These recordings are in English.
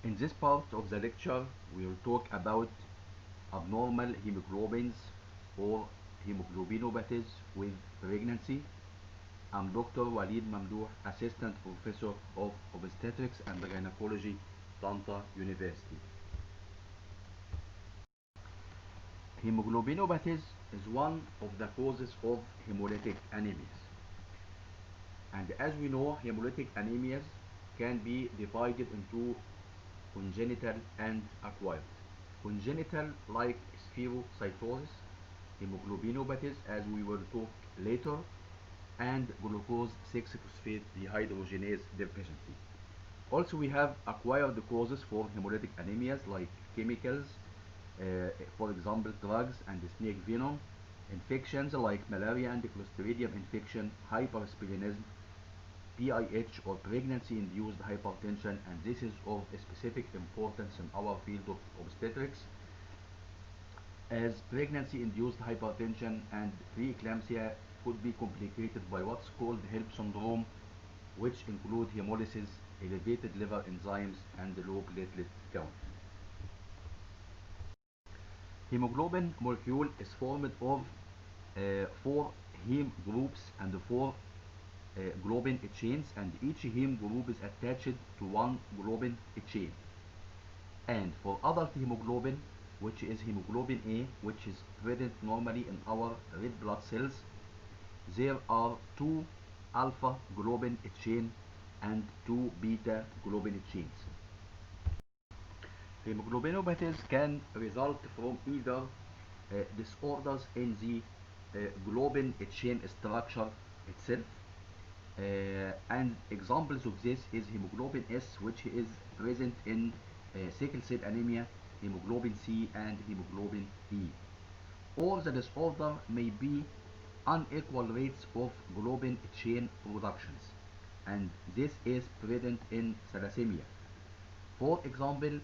In this part of the lecture, we will talk about abnormal hemoglobins or hemoglobinopathies with pregnancy. I'm Dr. Walid Mamdouh, Assistant Professor of Obstetrics and Gynecology, Tanta University. Hemoglobinopathies is one of the causes of hemolytic anemias. And as we know, hemolytic anemias can be divided into congenital and acquired. Congenital, like spherocytosis, hemoglobinopathies, as we will talk later, and glucose 6-phosphate dehydrogenase deficiency. Also, we have acquired causes for hemolytic anemias like chemicals, for example, drugs and snake venom, infections like malaria and clostridium infection, hypersplenism, PIH or pregnancy-induced hypertension, and this is of specific importance in our field of obstetrics, as pregnancy-induced hypertension and preeclampsia could be complicated by what's called HELP syndrome, which include hemolysis, elevated liver enzymes, and low platelet count. Hemoglobin molecule is formed of four heme groups and four globin chains, and each heme group is attached to one globin chain. And for adult hemoglobin, which is hemoglobin A, which is present normally in our red blood cells, there are two alpha globin chain and two beta globin chains. Hemoglobinopathies can result from either disorders in the globin chain structure itself, and examples of this is hemoglobin S, which is present in sickle cell anemia, hemoglobin C, and hemoglobin E. Or the disorder may be unequal rates of globin chain productions, and this is present in thalassemia. For example,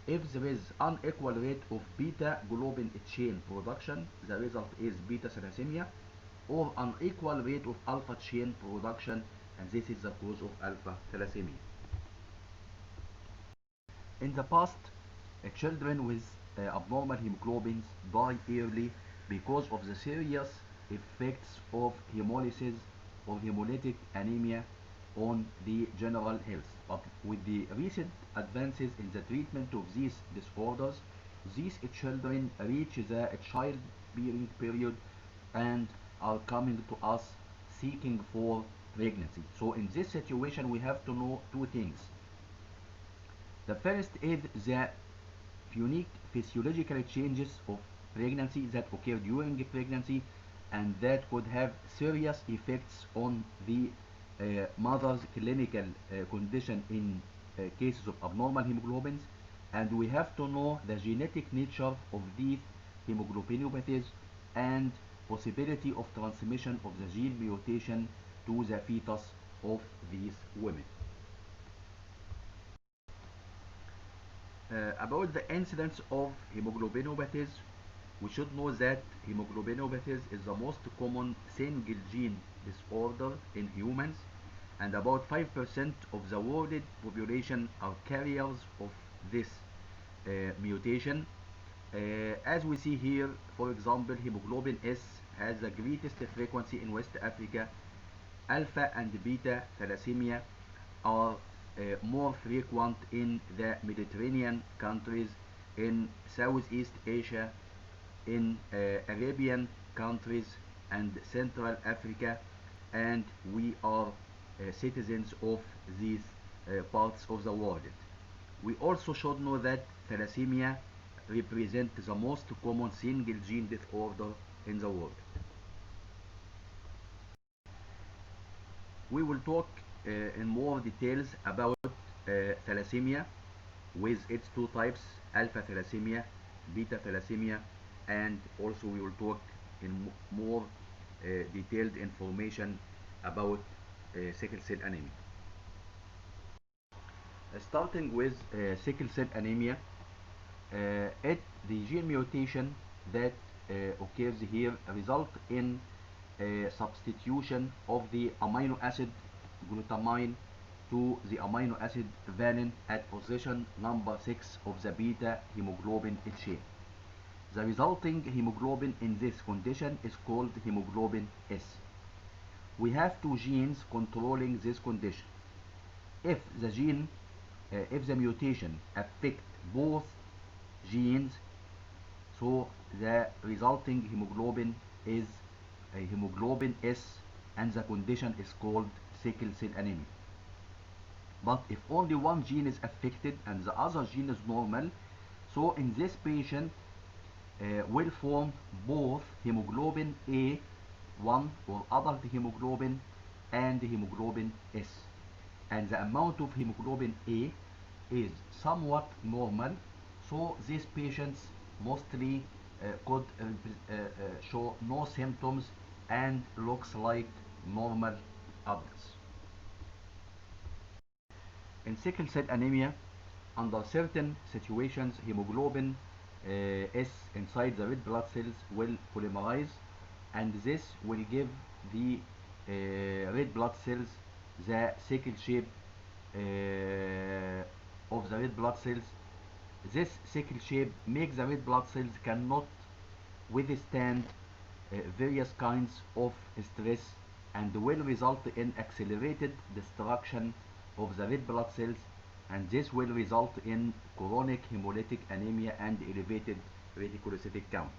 if there is unequal rate of beta globin chain production, the result is beta thalassemia, or unequal rate of alpha chain production, and this is the cause of alpha thalassemia. In the past, children with abnormal hemoglobins die early because of the serious effects of hemolysis or hemolytic anemia on the general health. But with the recent advances in the treatment of these disorders, these children reach the childbearing period and are coming to us seeking for pregnancy. So in this situation, we have to know two things. The first is the unique physiological changes of pregnancy that occur during pregnancy and that could have serious effects on the mother's clinical condition in cases of abnormal hemoglobins, and we have to know the genetic nature of these hemoglobinopathies and possibility of transmission of the gene mutation to the fetus of these women. About the incidence of hemoglobinopathies, we should know that hemoglobinopathies is the most common single gene disorder in humans, and about 5% of the world population are carriers of this mutation. As we see here, for example, hemoglobin S has the greatest frequency in West Africa. Alpha and beta thalassemia are more frequent in the Mediterranean countries, in Southeast Asia, in Arabian countries, and Central Africa, and we are citizens of these parts of the world. We also should know that thalassemia represents the most common single gene disorder in the world. We will talk in more details about thalassemia with its two types, alpha thalassemia, beta thalassemia, and also we will talk in more detailed information about sickle cell anemia. Starting with sickle cell anemia, the gene mutation that occurs here result in substitution of the amino acid glutamine to the amino acid valine at position number 6 of the beta hemoglobin chain. The resulting hemoglobin in this condition is called hemoglobin S. We have two genes controlling this condition. If the mutation affect both genes, so the resulting hemoglobin is a hemoglobin S, and the condition is called sickle cell anemia. But if only one gene is affected and the other gene is normal, so in this patient will form both hemoglobin A1 or adult hemoglobin and hemoglobin S, and the amount of hemoglobin A is somewhat normal, so these patients mostly could show no symptoms and looks like normal adults. In sickle cell anemia, under certain situations, hemoglobin S inside the red blood cells will polymerize, and this will give the red blood cells the sickle shape of the red blood cells. This sickle shape makes the red blood cells cannot withstand various kinds of stress, and will result in accelerated destruction of the red blood cells, and this will result in chronic hemolytic anemia and elevated reticulocytic count.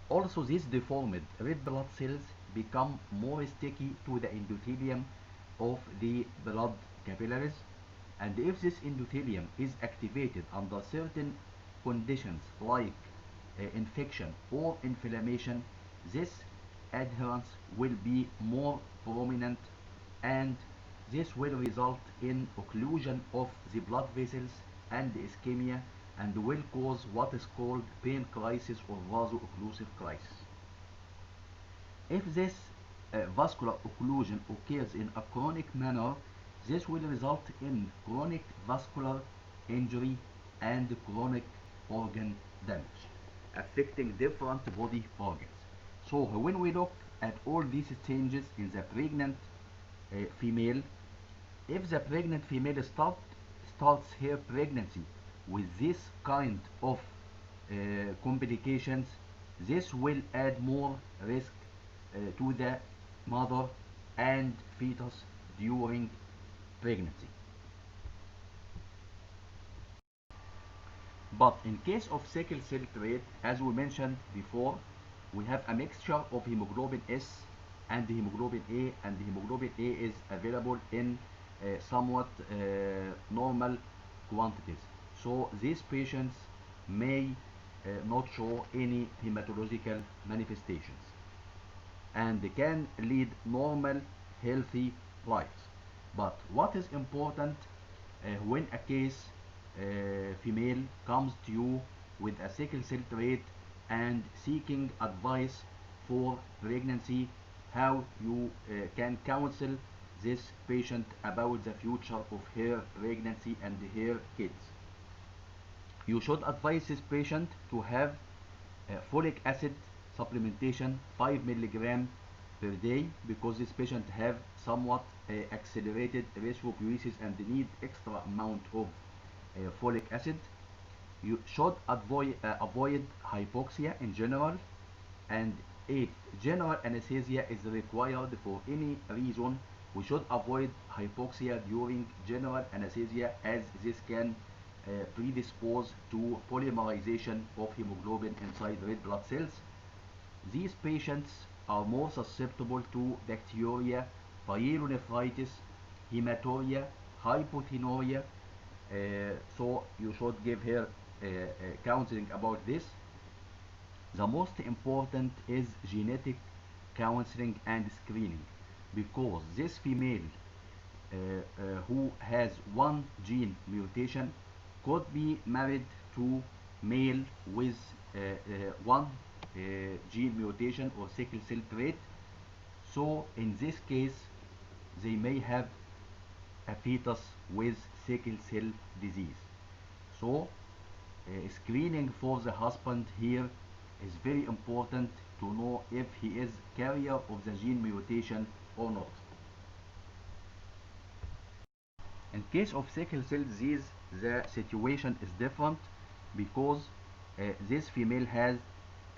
Also, these deformed red blood cells become more sticky to the endothelium of the blood capillaries, and if this endothelium is activated under certain conditions like infection or inflammation, this adherence will be more prominent, and this will result in occlusion of the blood vessels and ischemia, and will cause what is called pain crisis or vaso-occlusive crisis. If this vascular occlusion occurs in a chronic manner, this will result in chronic vascular injury and chronic organ damage, affecting different body organs. So when we look at all these changes in the pregnant female, if the pregnant female starts her pregnancy with this kind of complications, this will add more risk to the mother and fetus during pregnancy. But in case of sickle cell trait, as we mentioned before, we have a mixture of hemoglobin S and hemoglobin A, and the hemoglobin A is available in somewhat normal quantities. So these patients may not show any hematological manifestations and they can lead normal, healthy lives. But what is important when a case female comes to you with a sickle cell trait and seeking advice for pregnancy, how you can counsel this patient about the future of her pregnancy and her kids. You should advise this patient to have folic acid supplementation 5 milligram per day, because this patient have somewhat accelerated erythropoiesis and need extra amount of folic acid. You should avoid hypoxia in general, and if general anesthesia is required for any reason, we should avoid hypoxia during general anesthesia, as this can predispose to polymerization of hemoglobin inside red blood cells. These patients are more susceptible to bacteria, pyelonephritis, hematuria, hypotenuria, so you should give her counseling about this. The most important is genetic counseling and screening, because this female who has one gene mutation could be married to male with one gene mutation or sickle cell trait. So in this case, they may have a fetus with sickle cell disease. So screening for the husband here is very important to know if he is carrier of the gene mutation or not. In case of sickle cell disease, the situation is different because this female has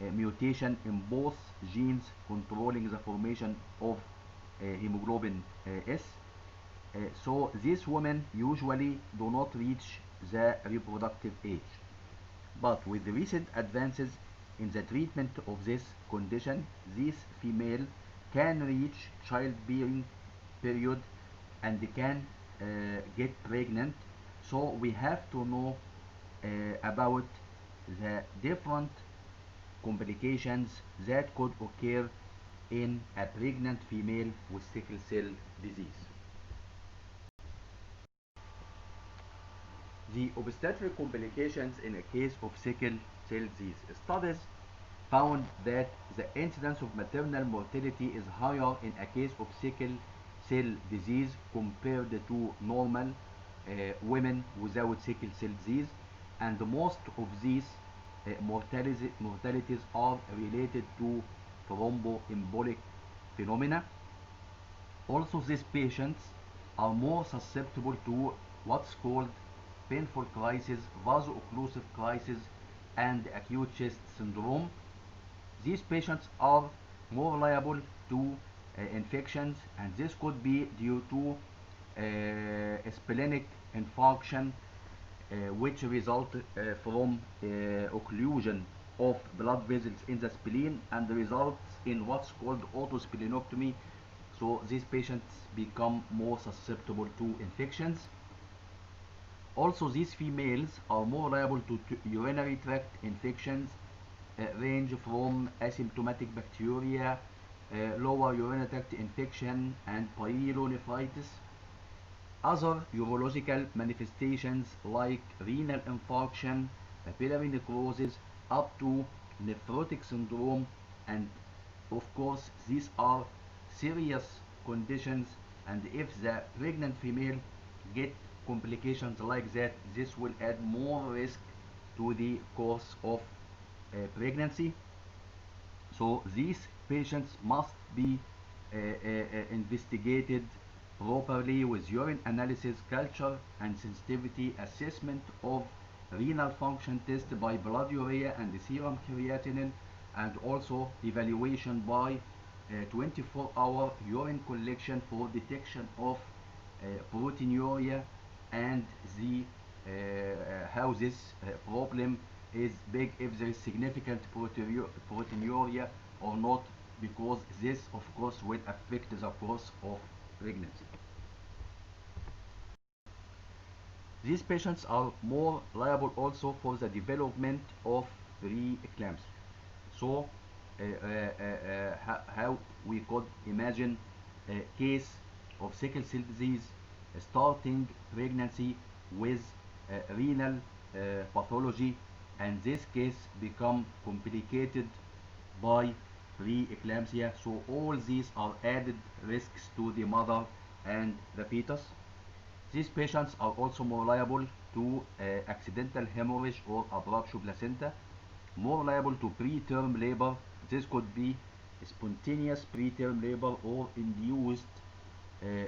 a mutation in both genes controlling the formation of hemoglobin S. So these women usually do not reach the reproductive age. But with the recent advances in the treatment of this condition, this female can reach childbearing period and can get pregnant. So we have to know about the different complications that could occur in a pregnant female with sickle cell disease. The obstetric complications in a case of sickle cell disease. Studies found that the incidence of maternal mortality is higher in a case of sickle cell disease compared to normal women without sickle cell disease, and most of these mortalities are related to thromboembolic phenomena. Also, these patients are more susceptible to what's called painful crisis, vaso-occlusive crisis, and acute chest syndrome. These patients are more liable to infections, and this could be due to splenic infarction, which result from occlusion of blood vessels in the spleen and results in what's called autosplenectomy. So these patients become more susceptible to infections. Also, these females are more liable to urinary tract infections, range from asymptomatic bacteria, lower urinary tract infection, and pyelonephritis. Other urological manifestations like renal infarction, papillary necrosis, up to nephrotic syndrome, and of course these are serious conditions, and if the pregnant female get complications like that, this will add more risk to the course of pregnancy. So these patients must be investigated properly with urine analysis, culture, and sensitivity assessment of renal function test by blood urea and serum creatinine, and also evaluation by 24-hour urine collection for detection of proteinuria and the how this problem is big, if there is significant proteinuria or not, because this of course will affect the course of pregnancy. These patients are more liable also for the development of preeclampsia. So how we could imagine a case of sickle cell disease starting pregnancy with renal pathology, and this case become complicated by preeclampsia. So all these are added risks to the mother and the fetus. These patients are also more liable to accidental hemorrhage or abruptio placenta, more liable to preterm labor. This could be spontaneous preterm labor or induced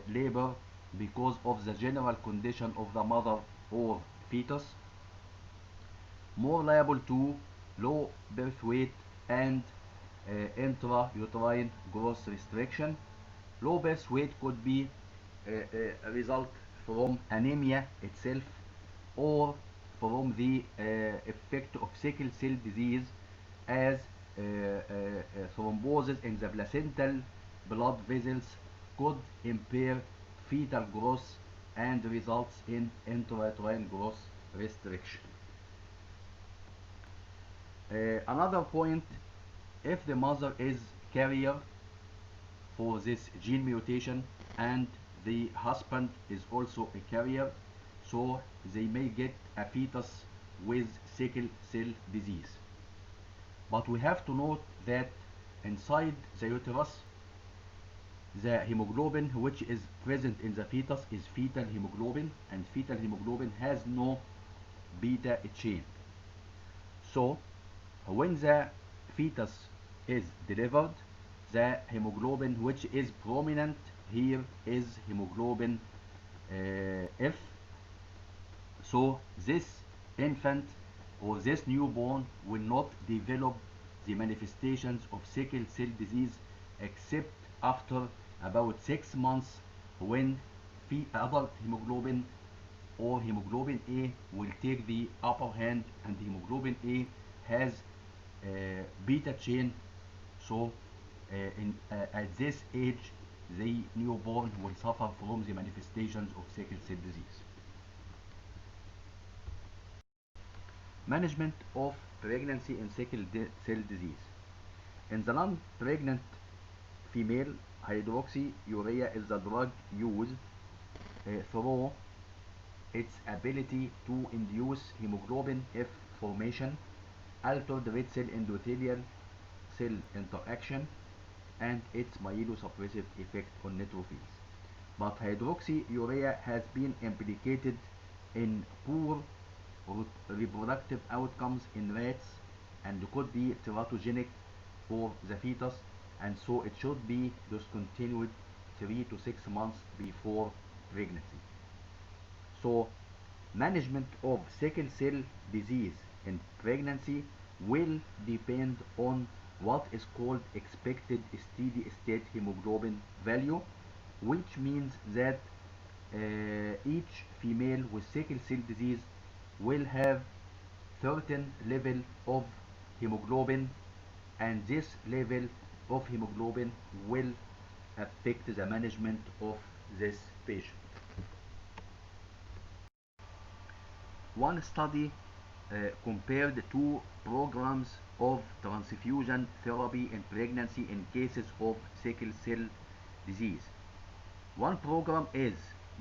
labor because of the general condition of the mother or fetus, more liable to low birth weight and intrauterine growth restriction. Low birth weight could be a result from anemia itself or from the effect of sickle cell disease, as thrombosis in the placental blood vessels could impair fetal growth and results in intrauterine growth restriction. Another point, if the mother is carrier for this gene mutation and the husband is also a carrier, so they may get a fetus with sickle cell disease. But we have to note that inside the uterus, the hemoglobin which is present in the fetus is fetal hemoglobin, and fetal hemoglobin has no beta chain. So when the fetus is delivered, the hemoglobin which is prominent here is hemoglobin If so, this infant or this newborn will not develop the manifestations of sickle cell disease except after about 6 months, when adult hemoglobin or hemoglobin A will take the upper hand, and hemoglobin A has beta chain. So at this age, the newborn will suffer from the manifestations of sickle cell disease. Management of pregnancy in sickle cell disease. In the non-pregnant female, hydroxyurea is the drug used through its ability to induce hemoglobin F formation, altered red cell endothelial cell interaction, and its myelosuppressive effect on neutrophils. But hydroxyurea has been implicated in poor reproductive outcomes in rats and could be teratogenic for the fetus, and so it should be discontinued 3 to 6 months before pregnancy. So management of sickle cell disease in pregnancy will depend on what is called expected steady state hemoglobin value, which means that each female with sickle cell disease will have certain level of hemoglobin, and this level of hemoglobin will affect the management of this patient. One study compared two programs of transfusion therapy in pregnancy in cases of sickle cell disease. One program is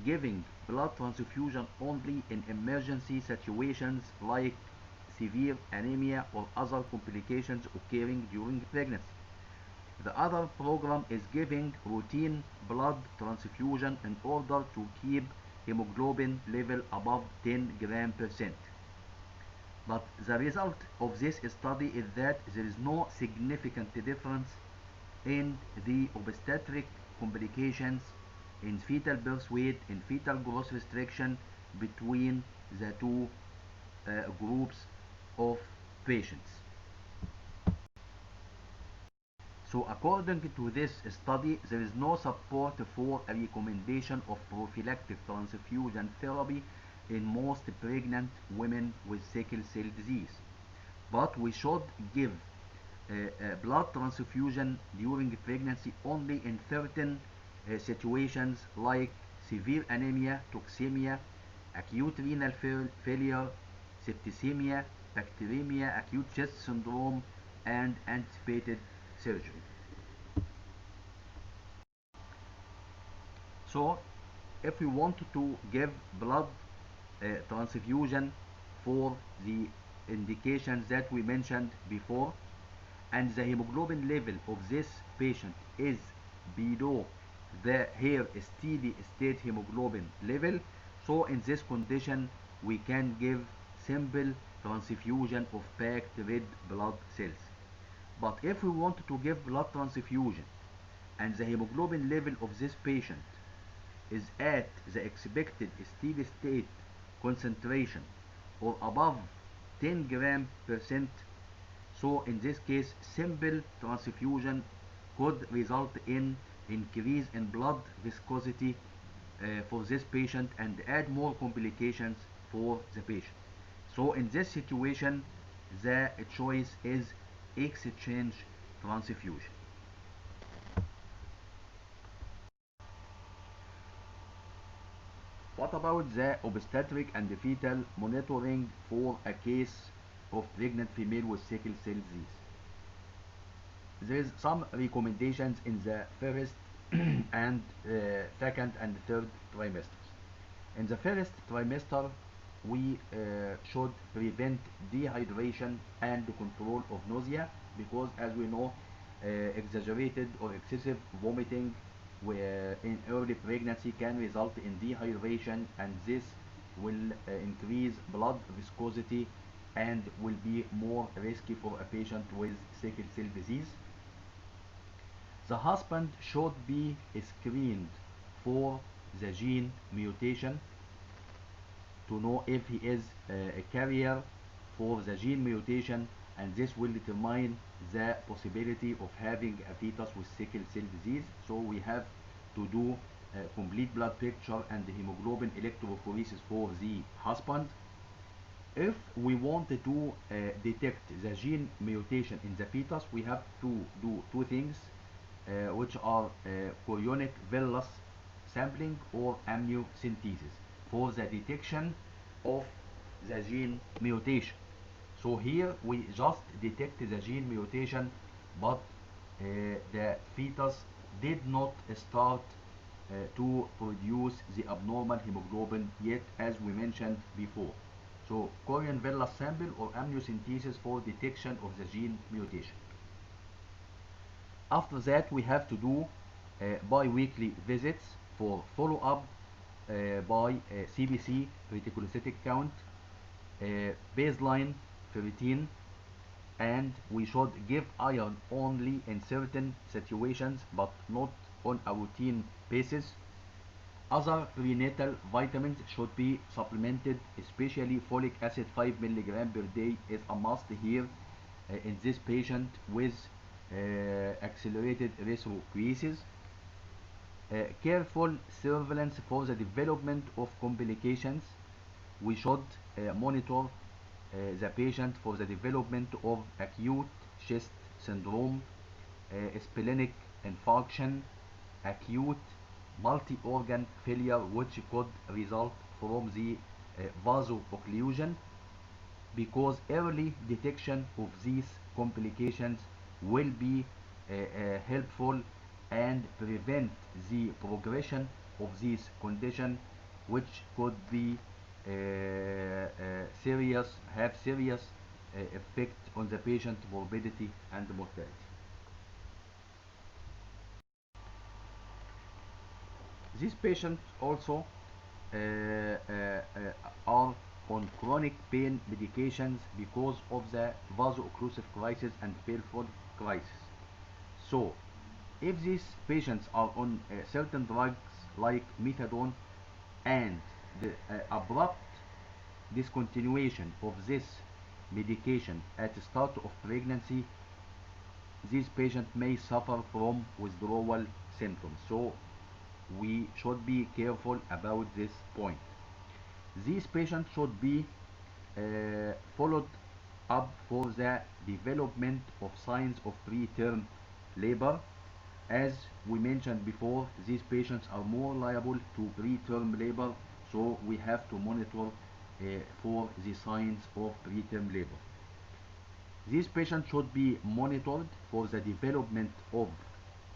giving blood transfusion only in emergency situations like severe anemia or other complications occurring during pregnancy. The other program is giving routine blood transfusion in order to keep hemoglobin level above 10 gram percent. But the result of this study is that there is no significant difference in the obstetric complications, in fetal birth weight, in fetal growth restriction between the two groups of patients. So according to this study, there is no support for a recommendation of prophylactic transfusion therapy in most pregnant women with sickle cell disease. But we should give blood transfusion during pregnancy only in certain situations like severe anemia, toxemia, acute renal failure, septicemia, bacteremia, acute chest syndrome, and anticipated surgery. So if we want to give blood transfusion for the indications that we mentioned before, and the hemoglobin level of this patient is below the her steady state hemoglobin level, so in this condition we can give simple transfusion of packed red blood cells. But if we want to give blood transfusion and the hemoglobin level of this patient is at the expected steady state concentration or above 10 gram percent, so in this case simple transfusion could result in increase in blood viscosity for this patient and add more complications for the patient. So in this situation the choice is exchange transfusion. What about the obstetric and the fetal monitoring for a case of pregnant female with sickle cell disease? There is some recommendations in the first and second and third trimesters. In the first trimester, we should prevent dehydration and control of nausea, because as we know, exaggerated or excessive vomiting in early pregnancy can result in dehydration, and this will increase blood viscosity and will be more risky for a patient with sickle cell disease. The husband should be screened for the gene mutation to know if he is a carrier for the gene mutation, and this will determine the possibility of having a fetus with sickle cell disease. So we have to do a complete blood picture and the hemoglobin electrophoresis for the husband. If we want to detect the gene mutation in the fetus, we have to do two things, which are chorionic villus sampling or amniocentesis for the detection of the gene mutation. So here we just detect the gene mutation, but the fetus did not start to produce the abnormal hemoglobin yet, as we mentioned before. So chorion villus sample or amniocentesis for detection of the gene mutation. After that, we have to do bi-weekly visits for follow-up by CBC, reticulocytic count, baseline ferritin, and we should give iron only in certain situations but not on a routine basis. Other prenatal vitamins should be supplemented, especially folic acid 5 mg per day is a must here in this patient with accelerated erythropoiesis. Careful surveillance for the development of complications. We should monitor the patient for the development of acute chest syndrome, splenic infarction, acute multi-organ failure, which could result from the vaso-occlusion, because early detection of these complications will be helpful and prevent the progression of this condition, which could be have serious effect on the patient morbidity and mortality. These patients also are on chronic pain medications because of the vaso-occlusive crisis and painful crisis. So if these patients are on certain drugs like methadone, and the abrupt discontinuation of this medication at the start of pregnancy, these patients may suffer from withdrawal symptoms. So we should be careful about this point. These patients should be followed up for the development of signs of preterm labor. As we mentioned before, these patients are more liable to preterm labor, so we have to monitor for the signs of preterm labor. These patients should be monitored for the development of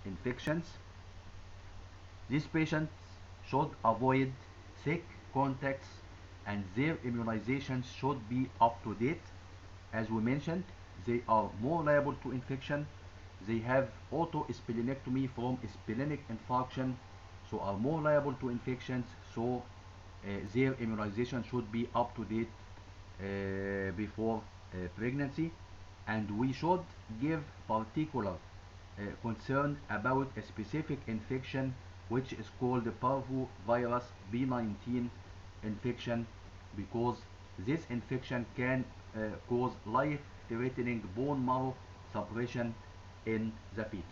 infections. These patients should avoid thick contacts, and their immunizations should be up to date. As we mentioned, they are more liable to infection. They have autosplenectomy from splenic infarction, so are more liable to infections. So their immunization should be up to date before pregnancy, and we should give particular concern about a specific infection which is called the parvovirus B19 infection, because this infection can cause life-threatening bone marrow suppression in the fetus.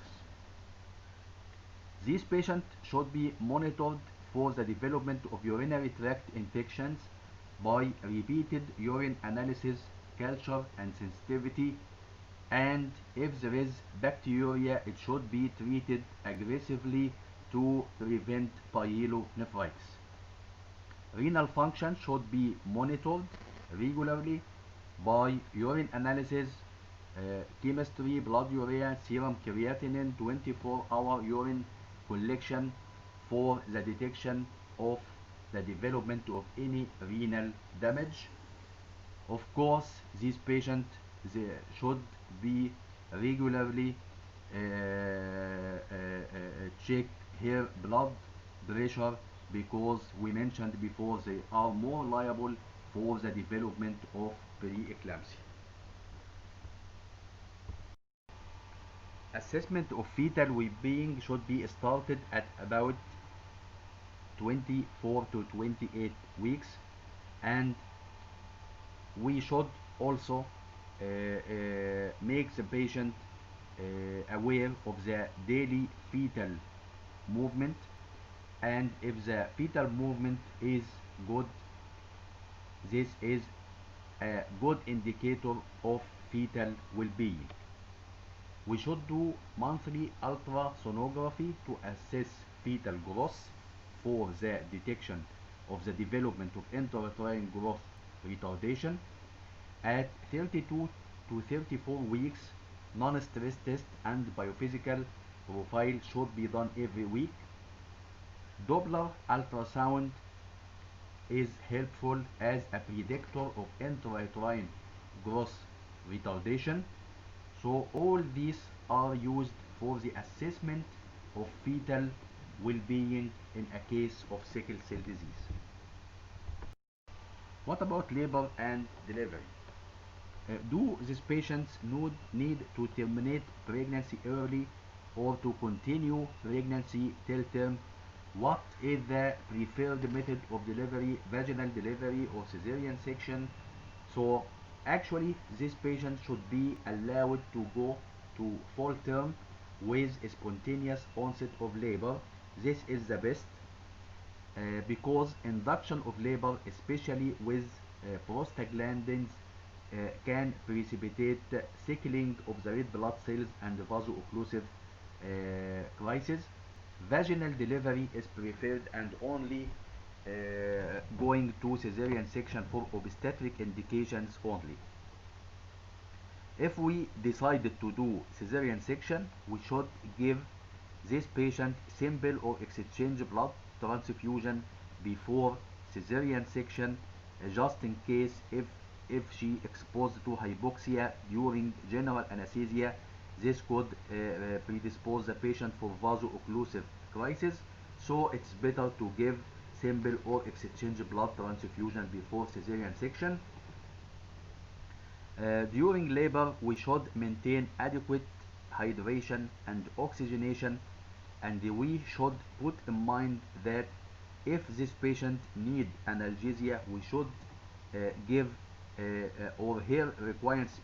These patients should be monitored for the development of urinary tract infections by repeated urine analysis, culture, and sensitivity. And if there is bacteria, it should be treated aggressively to prevent pyelonephritis. Renal function should be monitored regularly by urine analysis, chemistry, blood urea, serum creatinine, 24-hour urine collection for the detection of the development of any renal damage. Of course, these patients should be regularly check their blood pressure, because we mentioned before they are more liable for the development of preeclampsia. Assessment of fetal well-being should be started at about 24 to 28 weeks. And we should also make the patient aware of the daily fetal movement, and if the fetal movement is good, this is a good indicator of fetal well-being. We should do monthly ultrasonography to assess fetal growth for the detection of the development of intrauterine growth retardation. At 32 to 34 weeks, non-stress test and biophysical profile should be done every week. Doppler ultrasound is helpful as a predictor of intrauterine growth retardation. So all these are used for the assessment of fetal well-being in a case of sickle cell disease. What about labor and delivery? Do these patients need to terminate pregnancy early or to continue pregnancy till term? What is the preferred method of delivery, vaginal delivery or cesarean section? So actually this patient should be allowed to go to full term with a spontaneous onset of labor. This is the best because induction of labor, especially with prostaglandins, can precipitate thickening of the red blood cells and vaso-occlusive crisis. Vaginal delivery is preferred and only going to cesarean section for obstetric indications only. If we decided to do cesarean section, we should give this patient simple or exchange blood transfusion before cesarean section, just in case if she exposed to hypoxia during general anesthesia. This could predispose the patient for vaso-occlusive crisis, so it's better to give simple or exchange blood transfusion before cesarean section. During labor, we should maintain adequate hydration and oxygenation, and we should put in mind that if this patient need analgesia, we should give or her requirements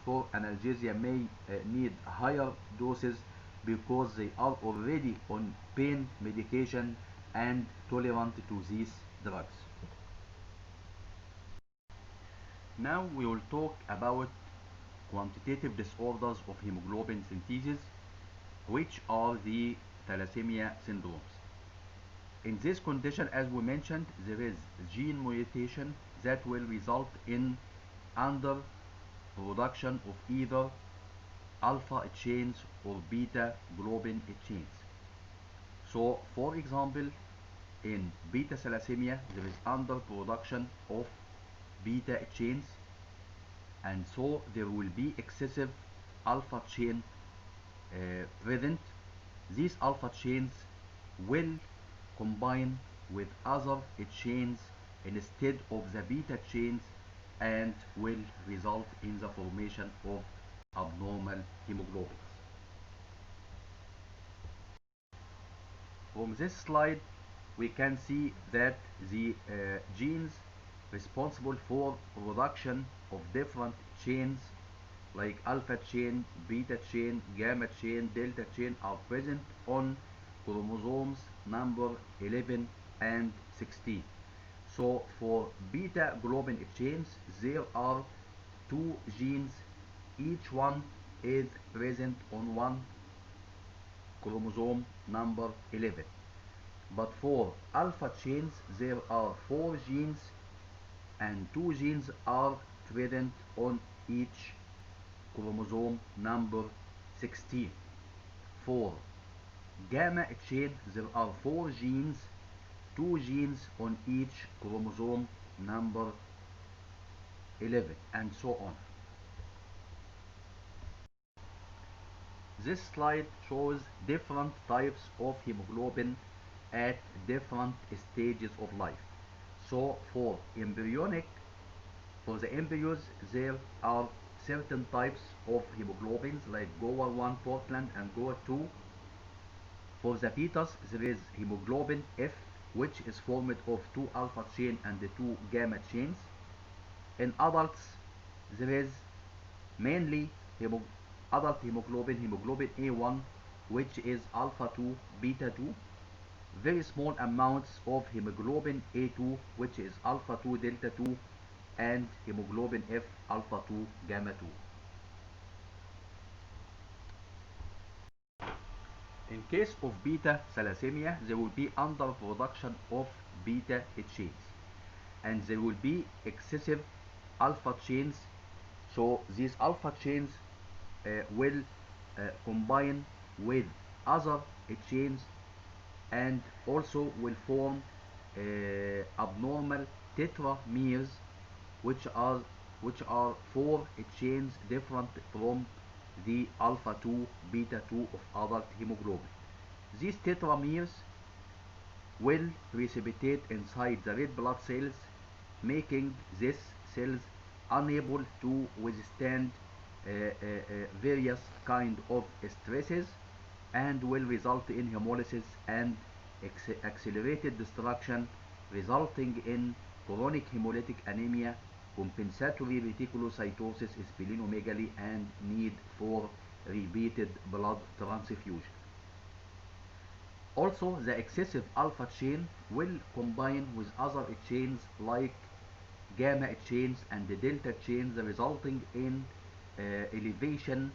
for analgesia may need higher doses because they are already on pain medication and tolerant to these drugs. Now we will talk about quantitative disorders of hemoglobin synthesis, which are the thalassemia syndromes. In this condition, as we mentioned, there is gene mutation that will result in underproduction of either alpha chains or beta globin chains. So, for example, in beta thalassemia, there is underproduction of beta chains, and so there will be excessive alpha chain present. These alpha chains will combine with other chains instead of the beta chains and will result in the formation of abnormal hemoglobins. From this slide, we can see that the genes responsible for production of different chains like alpha chain, beta chain, gamma chain, delta chain are present on chromosomes number 11 and 16. So for beta globin chains, there are two genes, each one is present on one chromosome number 11. But for alpha chains, there are four genes and two genes are present on each chromosome number 16. For gamma chain, there are four genes, two genes on each chromosome number 11, and so on. This slide shows different types of hemoglobin at different stages of life. So for the embryos, there are certain types of hemoglobins like GOA1 Portland and GOA2. For the fetus, there is hemoglobin F, which is formed of two alpha chain and the two gamma chains. In adults, there is mainly adult hemoglobin, hemoglobin A1, which is alpha 2, beta 2. Very small amounts of hemoglobin A2, which is alpha 2, delta 2, and hemoglobin F, alpha 2, gamma 2. In case of beta thalassemia, there will be underproduction of beta chains, and there will be excessive alpha chains. So these alpha chains will combine with other chains and also will form abnormal tetrameres, which are four chains different from the alpha 2 beta 2 of adult hemoglobin. These tetrameres will precipitate inside the red blood cells, making these cells unable to withstand various kind of stresses, and will result in hemolysis and accelerated destruction, resulting in chronic hemolytic anemia, compensatory reticulocytosis, splenomegaly, and need for repeated blood transfusion. Also, the excessive alpha chain will combine with other chains like gamma chains and the delta chains, resulting in elevation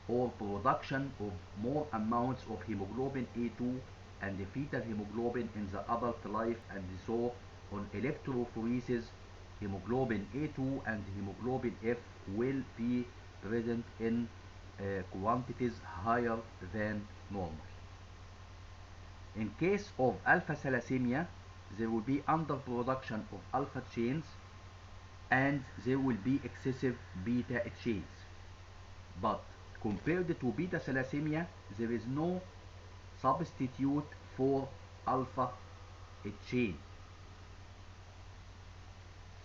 or production of more amounts of hemoglobin A2 and the fetal hemoglobin in the adult life, and so on electrophoresis, hemoglobin A2 and hemoglobin F will be present in quantities higher than normal. In case of alpha thalassemia, there will be underproduction of alpha chains and there will be excessive beta chains. But compared to beta thalassemia, there is no substitute for alpha chain.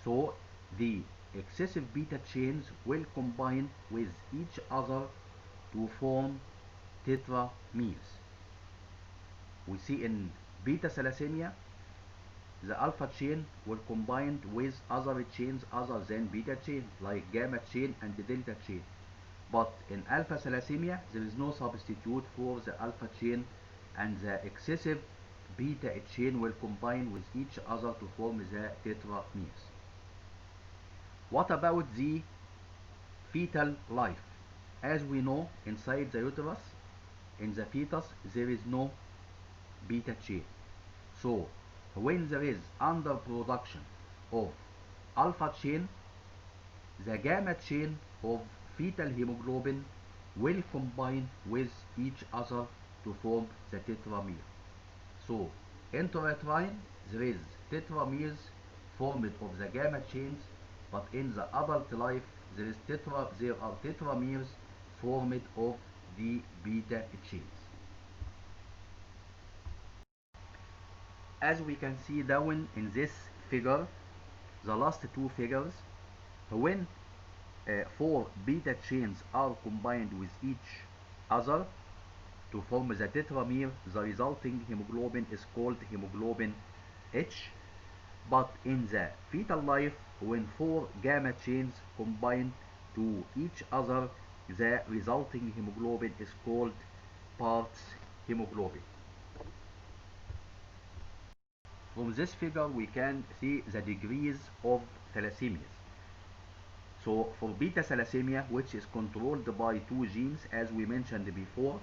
So the excessive beta chains will combine with each other to form tetrameres. We see in beta thalassemia, the alpha chain will combine with other chains other than beta chain, like gamma chain and the delta chain. But in alpha thalassemia, there is no substitute for the alpha chain, and the excessive beta chain will combine with each other to form the tetrameres. What about the fetal life? As we know, inside the uterus, in the fetus, there is no beta chain. So when there is underproduction of alpha chain, the gamma chain of fetal hemoglobin will combine with each other to form the tetramere. So intrauterine, there is tetrameres formed of the gamma chains, but in the adult life there are tetrameres formed of the beta chains. As we can see down in this figure, the last two figures, when four beta chains are combined with each other to form the tetramere, the resulting hemoglobin is called hemoglobin H. But in the fetal life, when four gamma chains combine to each other, the resulting hemoglobin is called parts hemoglobin. From this figure we can see the degrees of thalassemias. So for beta thalassemia, which is controlled by two genes as we mentioned before,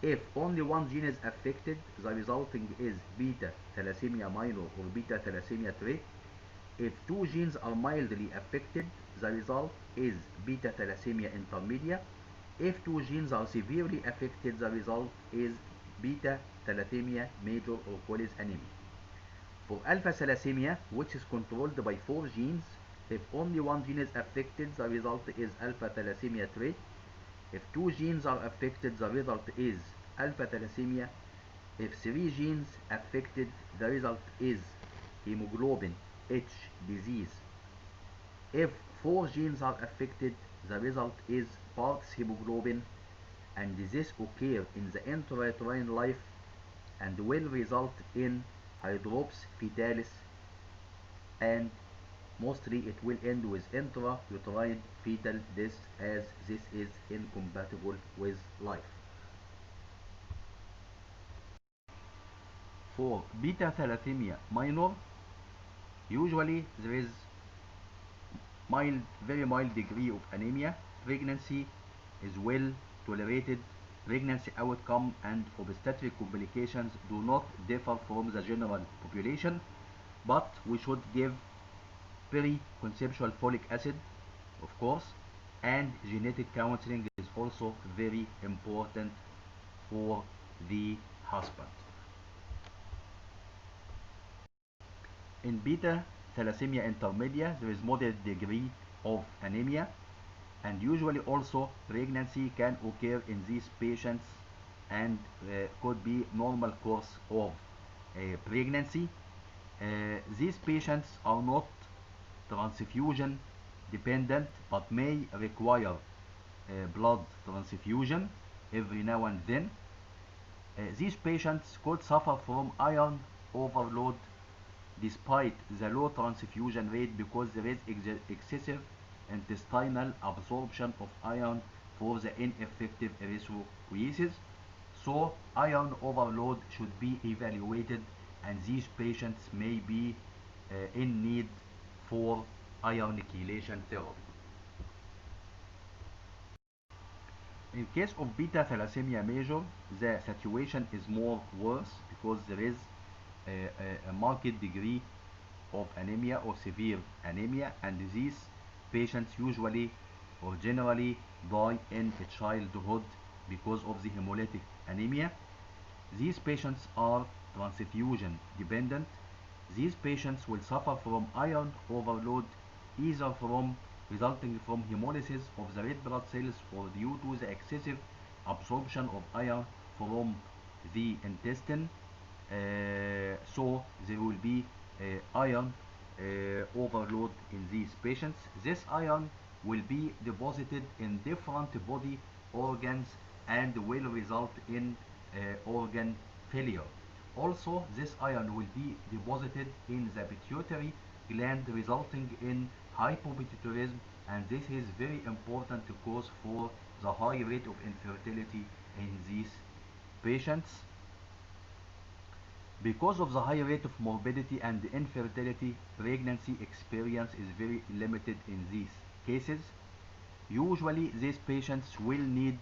if only one gene is affected, the resulting is beta thalassemia minor or beta thalassemia trait. If two genes are mildly affected, the result is beta thalassemia intermedia. If two genes are severely affected, the result is beta thalassemia major or causes anemia. For alpha thalassemia, which is controlled by four genes, if only one gene is affected, the result is alpha thalassemia trait. If two genes are affected, the result is alpha thalassemia. If three genes affected, the result is hemoglobin H disease. If four genes are affected, the result is parts hemoglobin, and this occurs in the intrauterine life and will result in hydrops fetalis, and mostly it will end with intrauterine fetal death, as this is incompatible with life. For beta thalassemia minor, usually there is very mild degree of anemia. Pregnancy is well tolerated. Pregnancy outcome and obstetric complications do not differ from the general population, but we should give pre-conceptual folic acid, of course, and genetic counseling is also very important for the husband. In beta thalassemia intermedia, there is moderate degree of anemia, and usually also pregnancy can occur in these patients, and could be normal course of pregnancy. These patients are not transfusion dependent, but may require blood transfusion every now and then. These patients could suffer from iron overload despite the low transfusion rate, because there is excessive intestinal absorption of iron for the ineffective erythropoiesis. So iron overload should be evaluated, and these patients may be in need for iron chelation therapy. In case of beta thalassemia major, the situation is more worse, because there is a marked degree of anemia or severe anemia, and these patients usually or generally die in childhood because of the hemolytic anemia. These patients are transfusion dependent. These patients will suffer from iron overload, either resulting from hemolysis of the red blood cells or due to the excessive absorption of iron from the intestine. So there will be iron overload in these patients. This iron will be deposited in different body organs and will result in organ failure. Also, this iron will be deposited in the pituitary gland, resulting in hypopituitarism, and this is very important cause for the high rate of infertility in these patients. Because of the high rate of morbidity and infertility, pregnancy experience is very limited in these cases. Usually these patients will need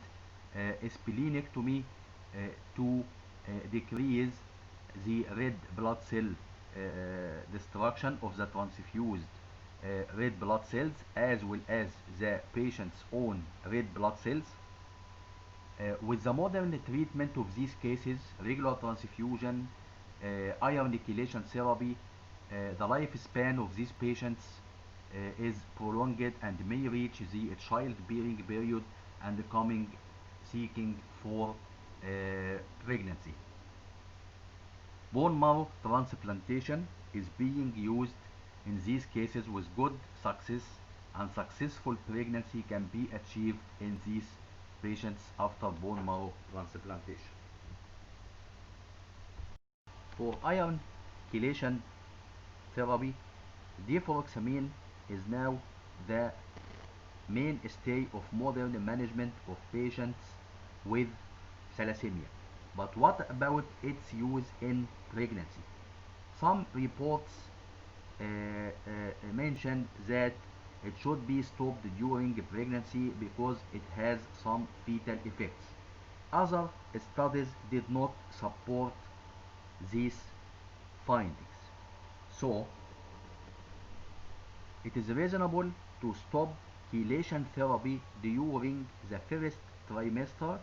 a splenectomy to decrease the red blood cell destruction of the transfused red blood cells, as well as the patient's own red blood cells. With the modern treatment of these cases, regular transfusion, iron chelation therapy, the lifespan of these patients is prolonged and may reach the childbearing period and seeking for pregnancy. Bone marrow transplantation is being used in these cases with good success, and successful pregnancy can be achieved in these patients after bone marrow transplantation. For iron chelation therapy, defuroxamine is now the mainstay of modern management of patients with thalassemia. But what about its use in pregnancy? Some reports mentioned that it should be stopped during pregnancy because it has some fetal effects. Other studies did not support these findings. So, it is reasonable to stop chelation therapy during the first trimester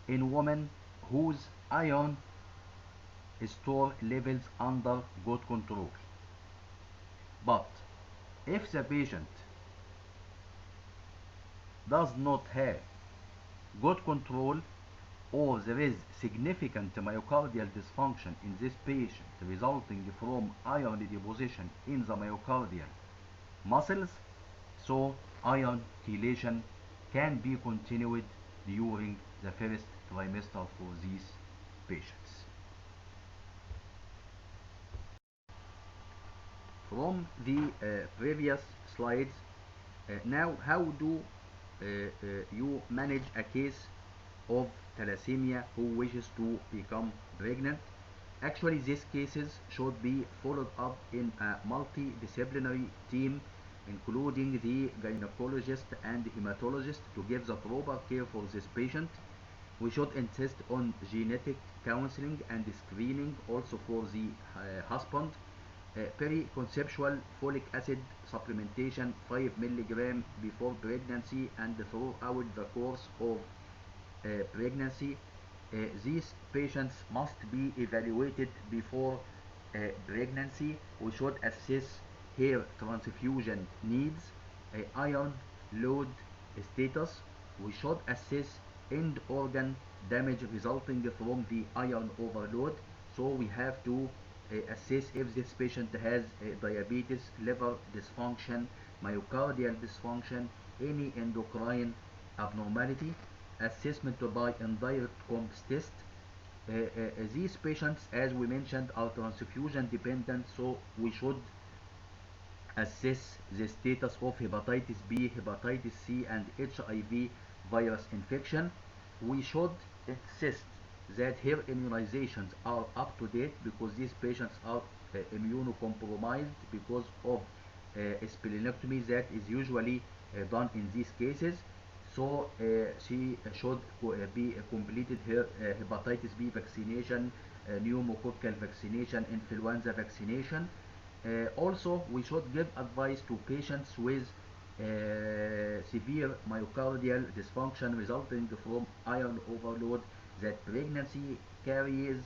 in women whose iron store levels under good control. But if the patient does not have good control, or there is significant myocardial dysfunction in this patient resulting from iron deposition in the myocardial muscles, so iron chelation can be continued during the first trimester for these patients. From the previous slides, now how do you manage a case of thalassemia who wishes to become pregnant? Actually, these cases should be followed up in a multidisciplinary team, including the gynecologist and hematologist, to give the proper care for this patient. We should insist on genetic counseling and screening also for the husband. Periconceptual folic acid supplementation 5 milligram before pregnancy and throughout the course of pregnancy. These patients must be evaluated before pregnancy. We should assess hair transfusion needs, iron load status. We should assess end organ damage resulting from the iron overload. So we have to assess if this patient has diabetes, liver dysfunction, myocardial dysfunction, any endocrine abnormality. Assessment by indirect comps test. These patients, as we mentioned, are transfusion dependent, so we should assess the status of hepatitis B, hepatitis C, and HIV virus infection. We should insist that hair immunizations are up to date because these patients are immunocompromised because of splenectomy that is usually done in these cases. So she should be completed her hepatitis B vaccination, pneumococcal vaccination, influenza vaccination. Also, we should give advice to patients with severe myocardial dysfunction resulting from iron overload that pregnancy carries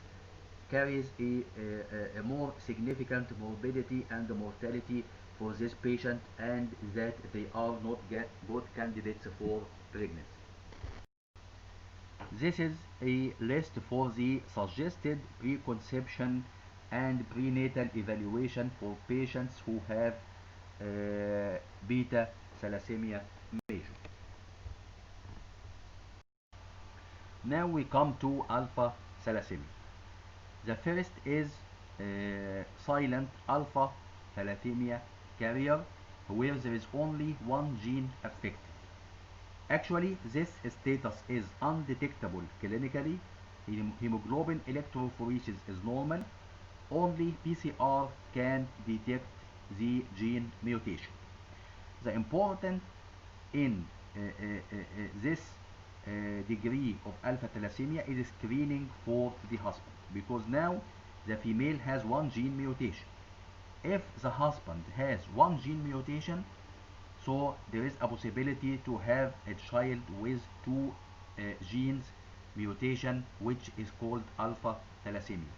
a more significant morbidity and mortality for this patient, and that they are not good candidates for pregnancy. This is a list for the suggested preconception and prenatal evaluation for patients who have beta thalassemia major. Now we come to alpha thalassemia. The first is silent alpha thalassemia carrier, where there is only one gene affected. Actually, this status is undetectable clinically. Hemoglobin electrophoresis is normal. Only PCR can detect the gene mutation. The important in this degree of alpha thalassemia is screening for the husband, because now the female has one gene mutation. If the husband has one gene mutation, so there is a possibility to have a child with two genes mutation, which is called alpha thalassemia.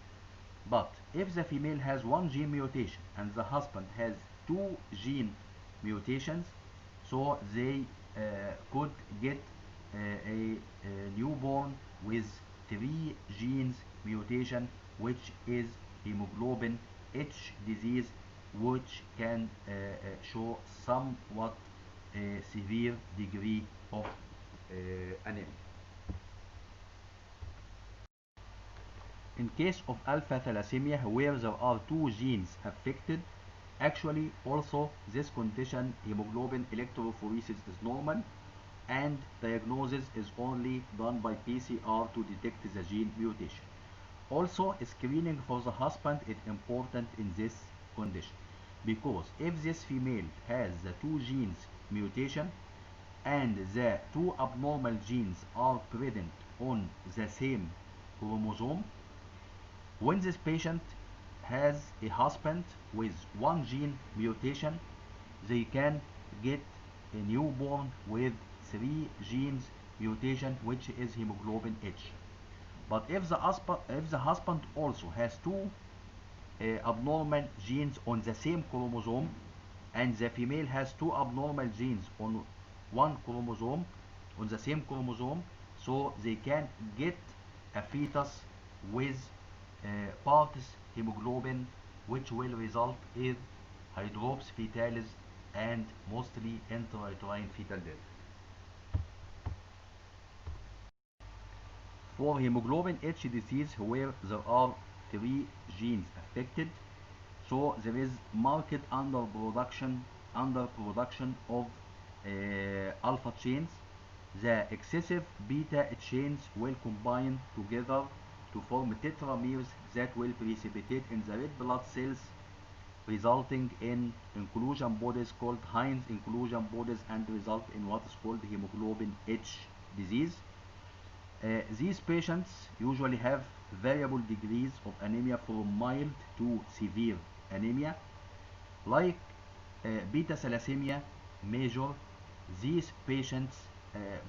But if the female has one gene mutation and the husband has two gene mutations, so they could get a newborn with three genes mutation, which is hemoglobin H disease, which can show somewhat severe degree of anemia. In case of alpha thalassemia, where there are two genes affected, actually also this condition, hemoglobin electrophoresis is normal, and diagnosis is only done by PCR to detect the gene mutation. Also, screening for the husband is important in this condition, because if this female has the two genes mutation and the two abnormal genes are present on the same chromosome, when this patient has a husband with one gene mutation, they can get a newborn with three genes mutation, which is hemoglobin H. But if the husband also has two abnormal genes on the same chromosome, and the female has two abnormal genes on one chromosome, on the same chromosome, so they can get a fetus with parts hemoglobin, which will result in hydrops fetalis and mostly intrauterine fetal death. For hemoglobin H disease, where there are three genes affected, So there is market underproduction of alpha chains. The excessive beta chains will combine together to form tetrameres that will precipitate in the red blood cells, resulting in inclusion bodies called Heinz inclusion bodies and result in what is called hemoglobin H disease. These patients usually have variable degrees of anemia from mild to severe anemia. Like beta thalassemia major, these patients,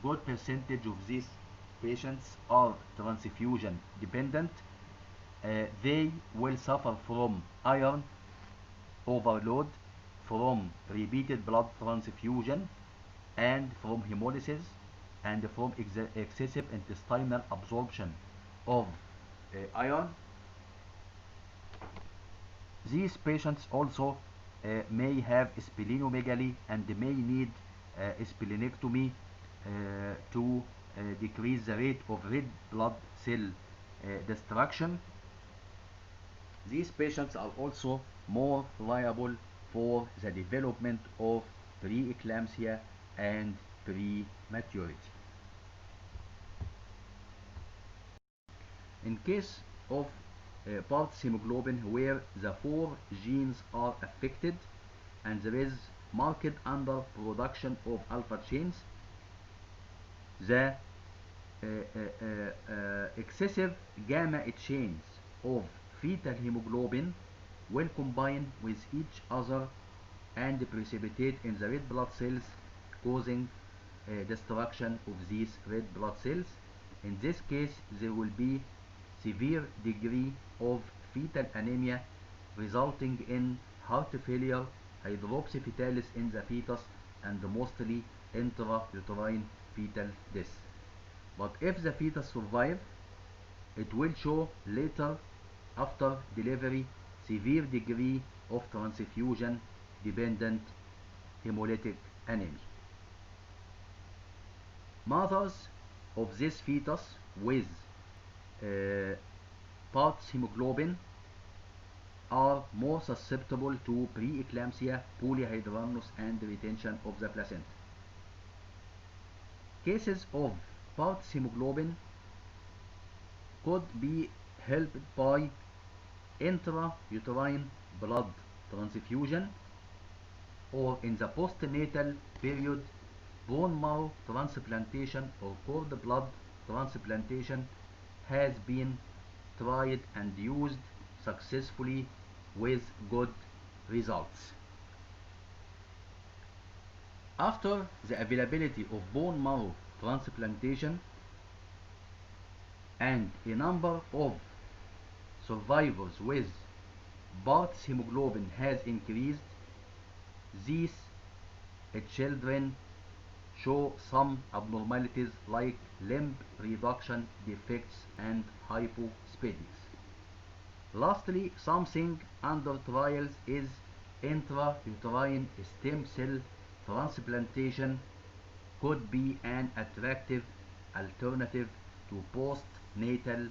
good percentage of these patients are transfusion dependent. They will suffer from iron overload, from repeated blood transfusion, and from hemolysis, and from excessive intestinal absorption of iron. These patients also may have splenomegaly and may need splenectomy to decrease the rate of red blood cell destruction. These patients are also more liable for the development of preeclampsia and prematurity. In case of parts hemoglobin where the four genes are affected and there is marked underproduction of alpha chains, the excessive gamma chains of fetal hemoglobin will combine with each other and precipitate in the red blood cells, causing destruction of these red blood cells. In this case, there will be severe degree of fetal anemia, resulting in heart failure, hydroxyfetalis in the fetus, and mostly intrauterine fetal death. But if the fetus survives, it will show later after delivery severe degree of transfusion dependent hemolytic anemia. Mothers of this fetus with parts hemoglobin are more susceptible to preeclampsia, polyhydramnios, and retention of the placenta. Cases of parts hemoglobin could be helped by intrauterine blood transfusion, or in the postnatal period, bone marrow transplantation or cord blood transplantation has been tried and used successfully with good results. After the availability of bone marrow transplantation and a number of survivors with parts hemoglobin has increased, these children show some abnormalities like limb reduction defects and hypospadias. Lastly, something under trials is intrauterine stem cell transplantation could be an attractive alternative to postnatal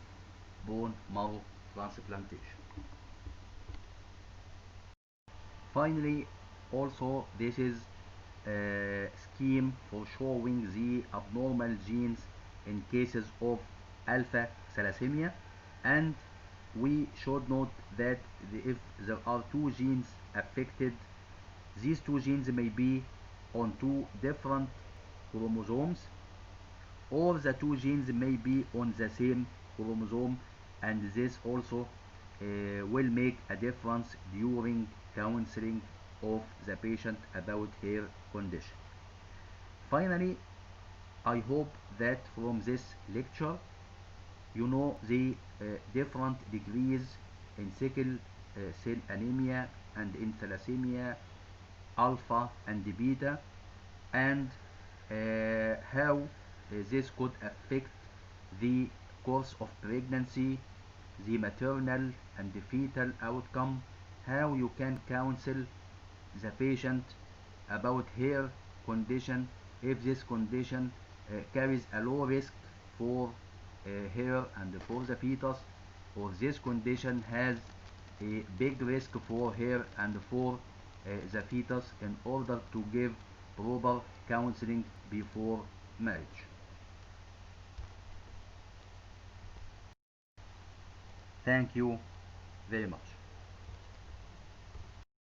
bone marrow transplantation. Finally, also this is a scheme for showing the abnormal genes in cases of alpha thalassemia, and we should note that if there are two genes affected, these two genes may be on two different chromosomes, or the two genes may be on the same chromosome, and this also will make a difference during counseling of the patient about her condition. Finally, I hope that from this lecture you know the different degrees in sickle cell anemia and in thalassemia alpha and beta, and how this could affect the course of pregnancy, the maternal and the fetal outcome, how you can counsel the patient about her condition if this condition carries a low risk for her and for the fetus, or this condition has a big risk for her and for the fetus in order to give proper counseling before marriage. Thank you very much.